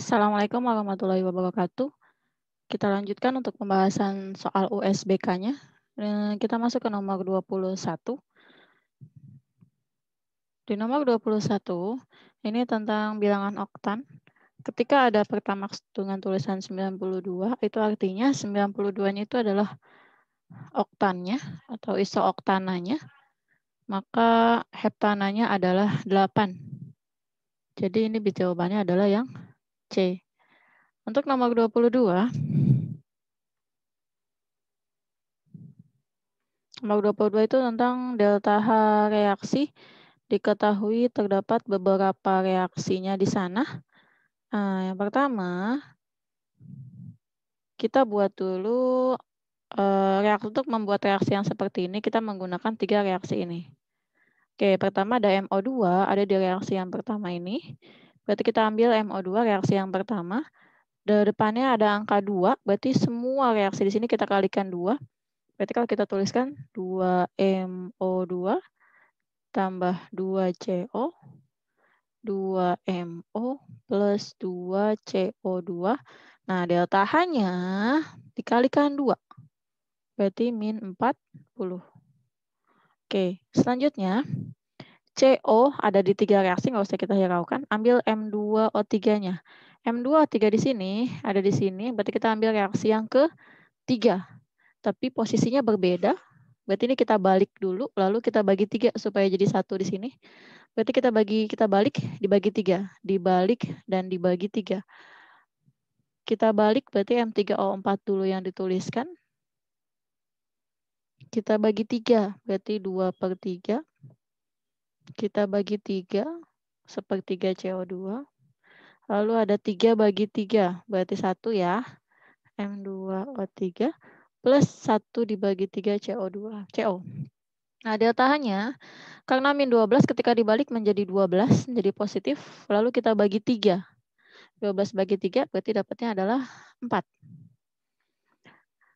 Assalamualaikum warahmatullahi wabarakatuh. Kita lanjutkan untuk pembahasan soal USBK-nya. Kita masuk ke nomor 21. Di nomor 21, ini tentang bilangan oktan. Ketika ada pertamax dengan tulisan 92, itu artinya 92-nya itu adalah oktannya atau isooktananya, maka heptananya adalah 8. Jadi ini jawabannya adalah yang C. Untuk nomor 22, nomor 22 itu tentang delta H reaksi. Diketahui terdapat beberapa reaksinya di sana. Yang pertama, kita buat dulu reaksi untuk membuat reaksi yang seperti ini, kita menggunakan 3 reaksi ini. Oke, pertama ada MO2, ada di reaksi yang pertama ini. Berarti kita ambil MO2 reaksi yang pertama. Di depannya ada angka 2, berarti semua reaksi di sini kita kalikan 2. Berarti kalau kita tuliskan 2MO2 tambah 2CO 2MO plus 2CO2. Nah, delta H-nya dikalikan 2. Berarti min 40. Oke, selanjutnya CO ada di 3 reaksi, nggak usah kita hiraukan. Ambil M2O3-nya. M2O3 di sini, ada di sini, berarti kita ambil reaksi yang ke-3. Tapi posisinya berbeda. Berarti ini kita balik dulu, lalu kita bagi 3 supaya jadi 1 di sini. Berarti kita balik, dibagi 3. Dibalik dan dibagi 3. Kita balik berarti M3O4 dulu yang dituliskan. Kita bagi 3, berarti 2/3. Kita bagi 3, 1/3 CO2. Lalu ada 3 bagi 3, berarti 1 ya. M2O3 plus 1 dibagi 3 CO2. CO. Nah, delta H-nya, karena min 12 ketika dibalik menjadi 12, menjadi positif. Lalu kita bagi 3. 12 bagi 3 berarti dapatnya adalah 4.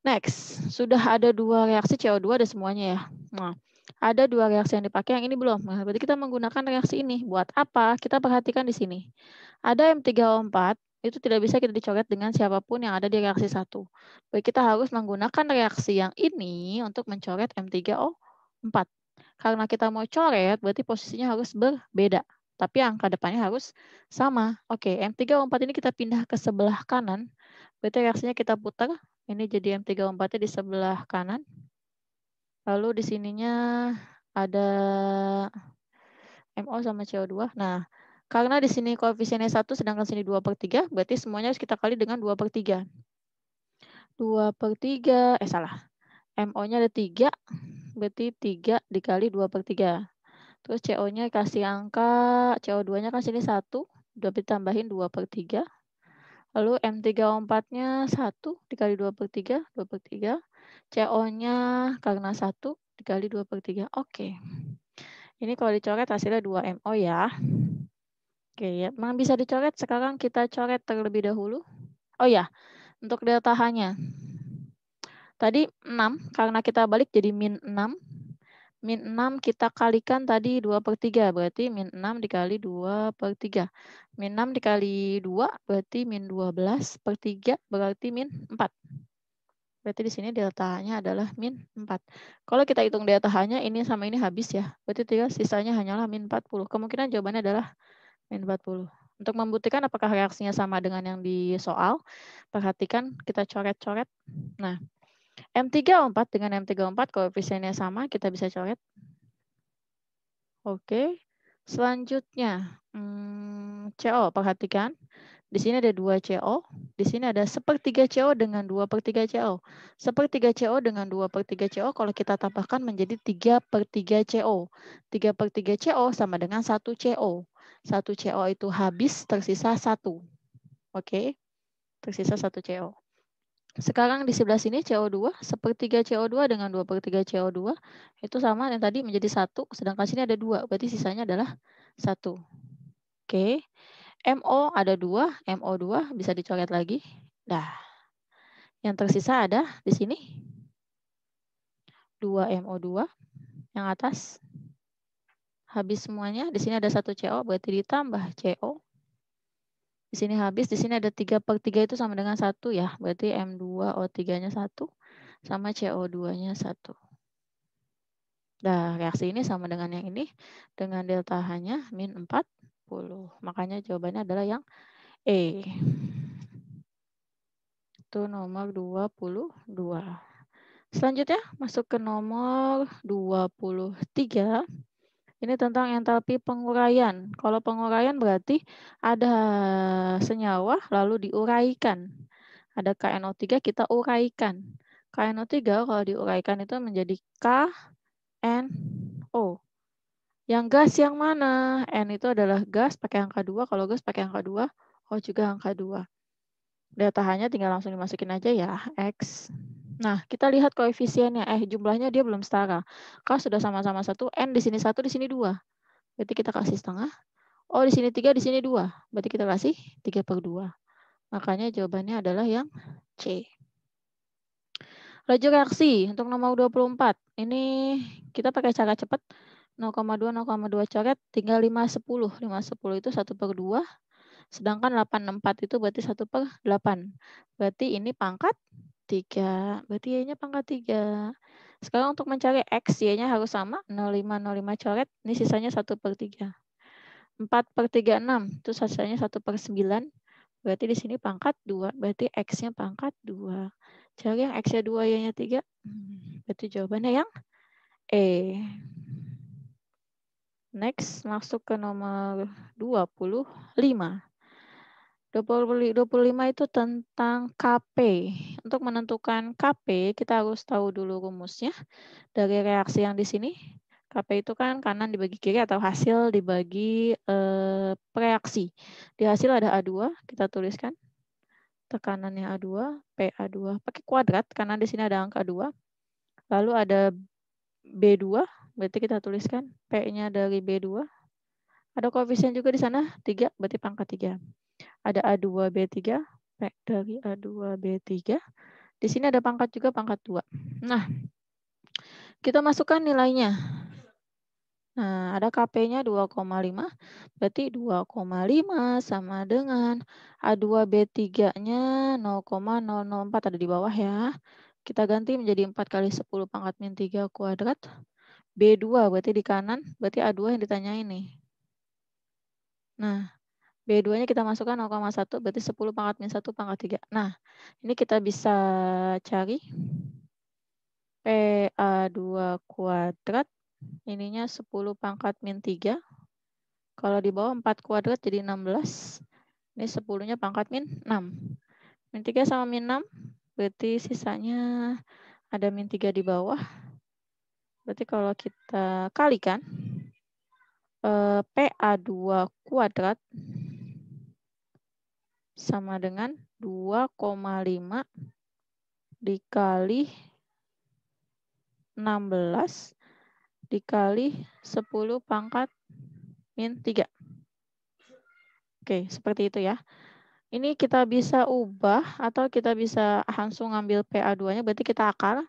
Next, sudah ada 2 reaksi CO2 ada semuanya ya. Nah, ada 2 reaksi yang dipakai, yang ini belum. Nah, berarti kita menggunakan reaksi ini. Buat apa? Kita perhatikan di sini. Ada M3O4, itu tidak bisa kita dicoret dengan siapapun yang ada di reaksi 1. Baik, kita harus menggunakan reaksi yang ini untuk mencoret M3O4. Karena kita mau coret, berarti posisinya harus berbeda. Tapi angka depannya harus sama. Oke, M3O4 ini kita pindah ke sebelah kanan. Berarti reaksinya kita putar. Ini jadi M3O4-nya di sebelah kanan. Lalu di sininya ada MO sama CO2. Nah, karena di sini koefisiennya 1 sedangkan sini 2/3, berarti semuanya harus kita kali dengan 2/3. 2/3, salah. MO-nya ada 3, berarti 3 dikali 2/3. Terus CO-nya kasih angka, CO2-nya kan sini 1, udah ditambahin 2/3. Lalu M3O4-nya 1 dikali 2/3, 2/3. CO-nya karena 1 dikali 2/3. Oke. Ini kalau dicoret hasilnya 2MO ya. Oke ya, memang bisa dicoret. Sekarang kita coret terlebih dahulu. Oh ya, untuk delta H-nya. Tadi 6, karena kita balik jadi min 6. Min 6 kita kalikan tadi 2/3, berarti min 6 dikali 2/3. Min 6 dikali 2, berarti min 12/3, berarti min 4. Berarti di sini delta H-nya adalah min 4. Kalau kita hitung delta H-nya, ini sama ini habis ya. Berarti tinggal sisanya hanyalah min 40. Kemungkinan jawabannya adalah min 40. Untuk membuktikan apakah reaksinya sama dengan yang di soal, perhatikan kita coret-coret. Nah, M3O4 dengan M3O4 koefisiennya sama, kita bisa coret. Oke. Selanjutnya, CO, perhatikan. Di sini ada 2 CO, di sini ada 1/3 CO dengan 2/3 CO. 1/3 CO dengan 2/3 CO kalau kita tambahkan menjadi 3/3 CO. 3/3 CO sama dengan 1 CO. 1 CO itu habis, tersisa 1. Oke, tersisa 1 CO. Sekarang di sebelah sini CO2, 1/3 CO2 dengan 2/3 CO2 itu sama yang tadi menjadi 1, sedangkan sini ada 2, berarti sisanya adalah 1. Oke. MO ada 2, MO2 bisa dicoret lagi. Nah, yang tersisa ada di sini 2 MO2 yang atas. Habis semuanya, di sini ada 1 CO, berarti ditambah CO. Di sini habis, di sini ada 3/3 itu sama dengan 1 ya. Berarti M2O3-nya 1 sama CO2-nya 1. Nah, reaksi ini sama dengan yang ini dengan delta H-nya min 40. Makanya jawabannya adalah yang E. Itu nomor 22. Selanjutnya masuk ke nomor 23. Ini tentang entalpi penguraian. Kalau penguraian berarti ada senyawa lalu diuraikan. Ada KNO3 kita uraikan. KNO3 kalau diuraikan itu menjadi KNO. Yang gas yang mana? N itu adalah gas pakai angka 2. Kalau gas pakai angka 2, O juga angka 2. Delta H-nya tinggal langsung dimasukin aja ya, X. Nah, kita lihat koefisiennya. Jumlahnya dia belum setara. Kalau sudah sama-sama 1, N di sini 1, di sini 2. Berarti kita kasih setengah. Oh, di sini 3, di sini 2. Berarti kita kasih 3/2. Makanya jawabannya adalah yang C. Laju reaksi untuk nomor 24. Ini kita pakai cara cepat. 0,2, 0,2 coret, tinggal 5/10. 5/10 itu 1/2. Sedangkan 8/4 itu berarti 1/8. Berarti ini pangkat 3. Berarti Y-nya pangkat 3. Sekarang untuk mencari X, Y-nya harus sama. 0,5, 0,5 coret. Ini sisanya 1/3. 4/3, 6. Itu sisanya 1/9. Berarti di sini pangkat 2. Berarti X-nya pangkat 2. Cari yang X-nya 2, Y-nya 3. Berarti jawabannya yang E. Next, masuk ke nomor 25. 25 itu tentang KP. Untuk menentukan KP, kita harus tahu dulu rumusnya dari reaksi yang di sini. KP itu kan kanan dibagi kiri atau hasil dibagi reaksi. Di hasil ada A2, kita tuliskan. Tekanannya A2, PA2. Pakai kuadrat, karena di sini ada angka 2. Lalu ada B2, berarti kita tuliskan P-nya dari B2. Ada koefisien juga di sana, 3, berarti pangkat 3. Ada A2B3, P dari A2B3. Di sini ada pangkat juga, pangkat 2. Nah, kita masukkan nilainya. Nah, ada KP-nya 2,5. Berarti 2,5 sama dengan A2B3-nya 0,004 ada di bawah ya. Kita ganti menjadi 4 kali 10 pangkat min 3 kuadrat. B2 berarti di kanan, berarti A2 yang ditanyain nih. Nah, B2-nya kita masukkan 0,1, berarti 10 pangkat min 1 pangkat 3. Nah, ini kita bisa cari PA2 kuadrat, ininya 10 pangkat min 3. Kalau di bawah 4 kuadrat jadi 16. Ini 10-nya pangkat min 6. Min 3 sama min 6, berarti sisanya ada min 3 di bawah. Berarti kalau kita kalikan, PA2 kuadrat sama dengan 2,5 dikali 16 dikali 10 pangkat min 3. Oke, seperti itu ya. Ini kita bisa ubah atau kita bisa langsung ngambil PA2-nya, berarti kita akar.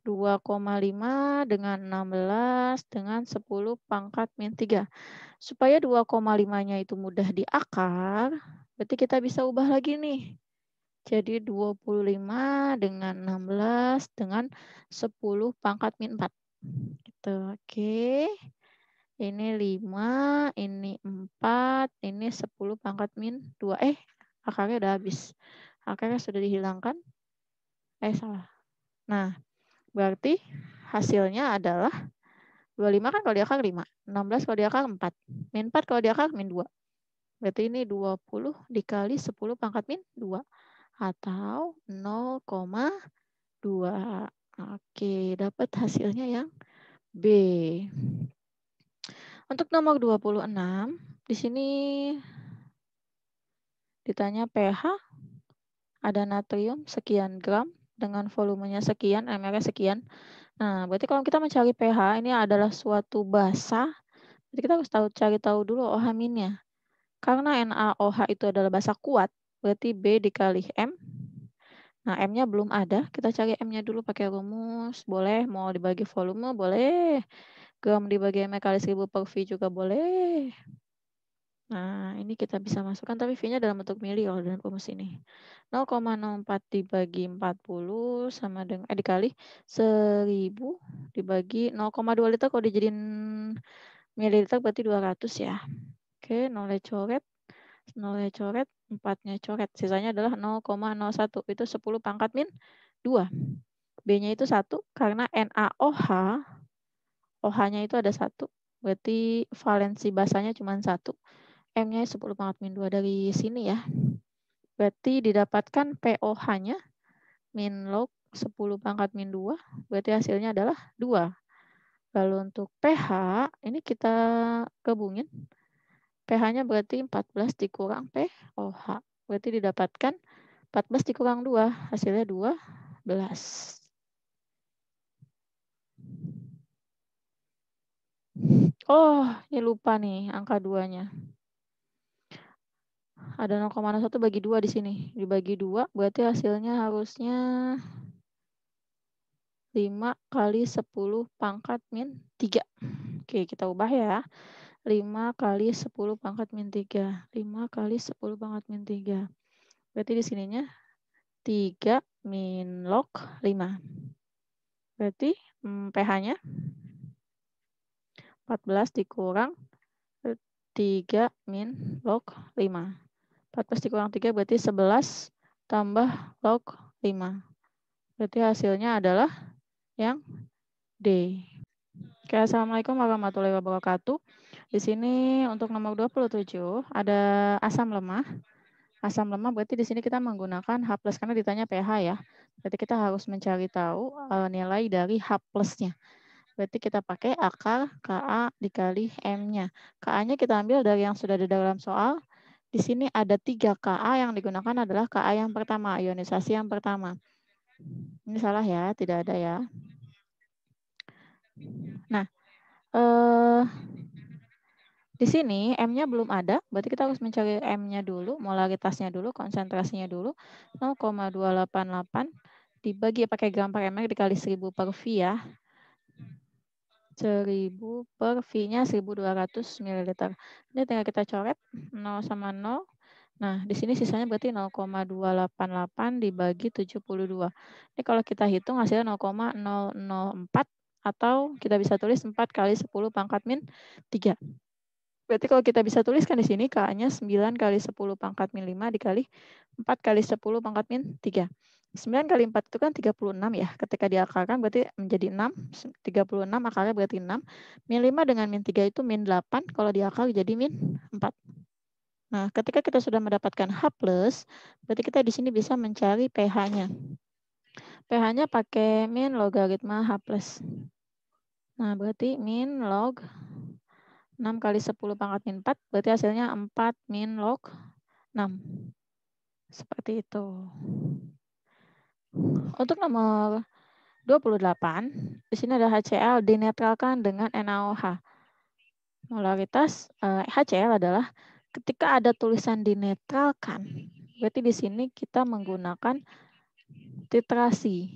2,5 dengan 16 dengan 10 pangkat min 3. Supaya 2,5-nya itu mudah diakar, berarti kita bisa ubah lagi nih. Jadi 25 dengan 16 dengan 10 pangkat min 4. Gitu, oke. Ini 5, ini 4, ini 10 pangkat min 2. Akarnya udah habis. Akarnya sudah dihilangkan. Salah. Nah, berarti hasilnya adalah 25 kan kalau diakar 5. 16 kalau diakar 4. Min 4 kalau diakar min 2. Berarti ini 20 dikali 10 pangkat min 2. Atau 0,2. Oke, dapat hasilnya yang B. Untuk nomor 26, di sini ditanya pH, ada natrium sekian gram dengan volumenya sekian, ml-nya sekian. Nah, berarti kalau kita mencari pH, ini adalah suatu basa, jadi kita harus cari tahu dulu OH-nya. Karena NaOH itu adalah basa kuat, berarti B dikali M. Nah, M-nya belum ada, kita cari M-nya dulu pakai rumus. Boleh, mau dibagi volume, boleh. Gram dibagi ml kali 1000 per V juga boleh. Nah, ini kita bisa masukkan, tapi V-nya dalam bentuk mili kalau dalam rumus ini. 0,04 dibagi 40 sama dengan, dikali 1000 dibagi 0,2 liter, kalau dijadiin mililiter berarti 200 ya. Oke, 0-nya coret, 0-nya coret, 4-nya coret. Sisanya adalah 0,01, itu 10 pangkat min 2. B-nya itu 1, karena NaOH, OH-nya itu ada 1, berarti valensi basanya cuma 1. M-nya 10 pangkat min 2 dari sini ya. Berarti didapatkan POH-nya min log 10 pangkat min 2, berarti hasilnya adalah 2. Lalu untuk pH, ini kita gabungin. pH-nya berarti 14 dikurang POH. Berarti didapatkan 14 dikurang 2, hasilnya 12. Oh, ini lupa nih angka 2-nya. Ada 0,1 bagi 2 di sini. Dibagi 2 berarti hasilnya harusnya 5 kali 10 pangkat min 3. Oke, kita ubah ya. 5 kali 10 pangkat min 3. 5 kali 10 pangkat min 3. Berarti di sininya 3 min log 5. Berarti pH-nya 14 dikurang 3 min log 5. 14 dikurang 3 berarti 11 tambah log 5. Berarti hasilnya adalah yang D. Oke, assalamualaikum warahmatullahi wabarakatuh. Di sini untuk nomor 27 ada asam lemah. Asam lemah berarti di sini kita menggunakan H+ karena ditanya pH ya. Berarti kita harus mencari tahu nilai dari H+-nya. Berarti kita pakai akar Ka dikali M-nya. Ka-nya kita ambil dari yang sudah ada dalam soal. Di sini ada 3 Ka yang digunakan adalah Ka yang pertama, ionisasi yang pertama. Ini salah ya, tidak ada ya. Nah, di sini M-nya belum ada, berarti kita harus mencari M-nya dulu, molaritasnya dulu, konsentrasinya dulu. 0,288 dibagi pakai gram per ml dikali 1000 per V ya. 1000 per V-nya 1200 ml. Ini tinggal kita coret 0 sama 0. Nah, di sini sisanya berarti 0,288 dibagi 72. Ini kalau kita hitung hasilnya 0,004 atau kita bisa tulis 4 kali 10 pangkat min 3. Berarti kalau kita bisa tuliskan di sini K-nya 9 kali 10 pangkat min 5 dikali 4 kali 10 pangkat min 3. 9 kali 4 itu kan 36 ya. Ketika diakarkan berarti menjadi 6. 36 akarnya berarti 6. Min 5 dengan min 3 itu min 8. Kalau diakar jadi min 4. Nah, ketika kita sudah mendapatkan H+, berarti kita di sini bisa mencari pH-nya. pH-nya pakai min logaritma H+. Nah, berarti min log 6 kali 10 pangkat min 4, berarti hasilnya 4 min log 6. Seperti itu. Untuk nomor 28, di sini ada HCl dinetralkan dengan NaOH. Molaritas HCl adalah ketika ada tulisan dinetralkan, berarti di sini kita menggunakan titrasi.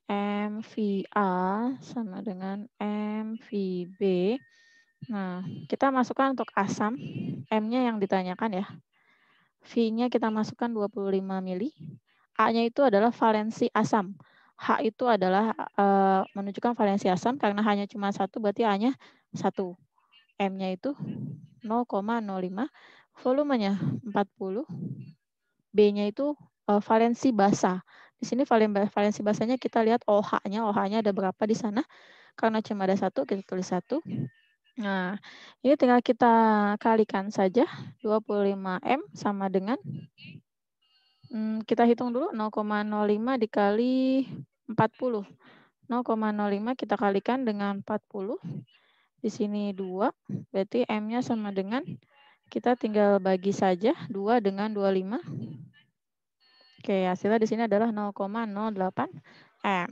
MVA sama dengan MVB. Nah, kita masukkan untuk asam, M-nya yang ditanyakan ya. V-nya kita masukkan 25 mili. A-nya itu adalah valensi asam. H itu adalah menunjukkan valensi asam karena hanya cuma 1, berarti A-nya 1. M-nya itu 0,05. Volumenya 40. B-nya itu valensi basa. Di sini valensi basanya kita lihat OH-nya. OH-nya ada berapa di sana. Karena cuma ada 1, kita tulis 1. Nah, ini tinggal kita kalikan saja. 25M sama dengan, kita hitung dulu 0,05 dikali 40. 0,05 kita kalikan dengan 40. Di sini 2, berarti M-nya sama dengan, kita tinggal bagi saja 2 dengan 25. Oke, hasilnya di sini adalah 0,08 M.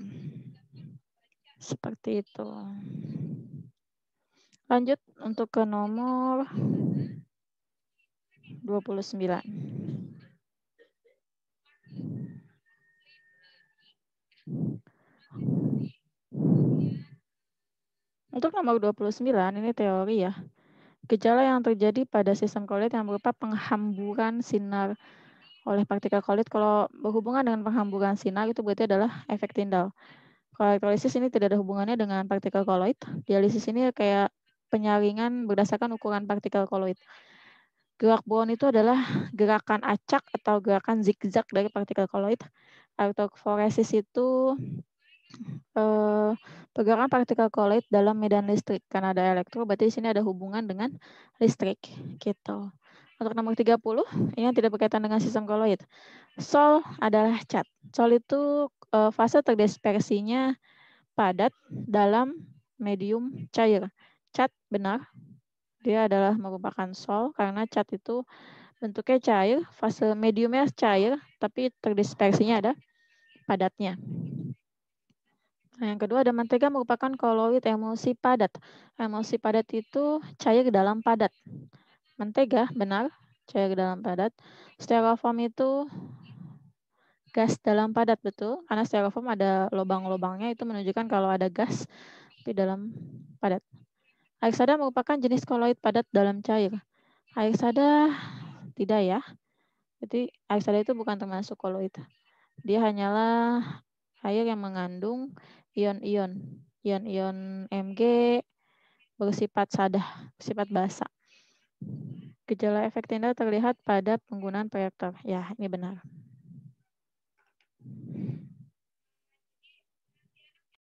Seperti itu. Lanjut untuk ke nomor 29. Untuk nomor 29 ini teori ya. Gejala yang terjadi pada sistem koloid yang berupa penghamburan sinar oleh partikel koloid. Kalau berhubungan dengan penghamburan sinar itu berarti adalah efek Tyndall. Kalau elektrolisis ini tidak ada hubungannya dengan partikel koloid. Dialisis ini kayak penyaringan berdasarkan ukuran partikel koloid. Gerak bohron itu adalah gerakan acak atau gerakan zigzag dari partikel koloid. Elektroforesis itu pergerakan partikel koloid dalam medan listrik. Karena ada elektro, berarti di sini ada hubungan dengan listrik. Gitu. Untuk nomor 30, ini yang tidak berkaitan dengan sistem koloid. Sol adalah cat. Sol itu fase terdispersinya padat dalam medium cair. Cat benar, dia adalah merupakan sol karena cat itu bentuknya cair, fase mediumnya cair, tapi terdispersinya ada padatnya. Nah, yang kedua ada mentega merupakan koloid emulsi padat. Emulsi padat itu cair dalam padat. Mentega benar, cair dalam padat. Styrofoam itu gas dalam padat, betul. Karena styrofoam ada lubang-lubangnya, itu menunjukkan kalau ada gas di dalam padat. Air soda merupakan jenis koloid padat dalam cair. Air soda tidak ya. Jadi air soda itu bukan termasuk koloid. Dia hanyalah air yang mengandung ion-ion. Ion-ion Mg bersifat sadah, bersifat basa. Gejala efek Tyndall terlihat pada penggunaan proyektor. Ya, ini benar.